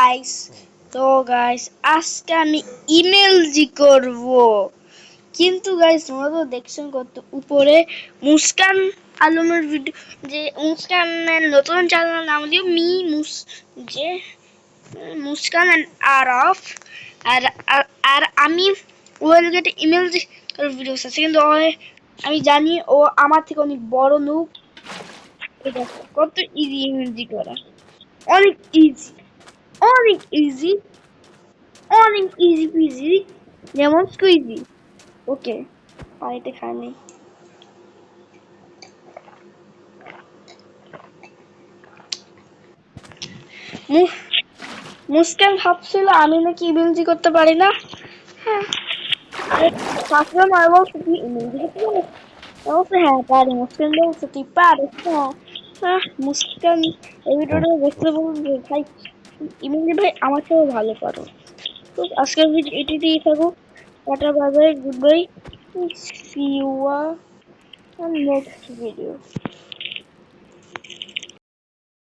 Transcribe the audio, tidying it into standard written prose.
Guys guys আজকে আমি email জি করব, কিন্তু গাইস তোমরা তো দেখছেন কত উপরে মুস্কান আলমের ভিডিও, যে মুস্কানের নতুন চ্যানেল নাম দিও মি মুস, যে মুস্কান এন্ড আরফ। আর আর আমি ওর গেটে ইমেল জি ভিডিওস আছে, কিন্তু আমি জানি ও আমার থেকে অনেক বড় নুব। এটা কত ইজি ইমেল জি করা, অনেক ইজি, অনেক ইজি, অনেক ইজি পিজি, যেমন স্কুইজি। ওকে, পানিতে খানি মুস্কান ভাবছিল আমি নাকি ইমেলজি করতে পারি না। হ্যাঁ, ভাবছিলাম আর বলছে তুই ইমেলজি করতে পারিস, বলছে হ্যাঁ পারি। মুস্কান বলছে তুই পারিস? হ্যাঁ। মুস্কান এই ভিডিওটা দেখতে বলবে ভাই ইমেলজি ভাই আমার থেকেও ভালো পারো। তো আজকের ভিডিও এটিতেই থাকুক। Tata, bye bye, good bye, see you next video.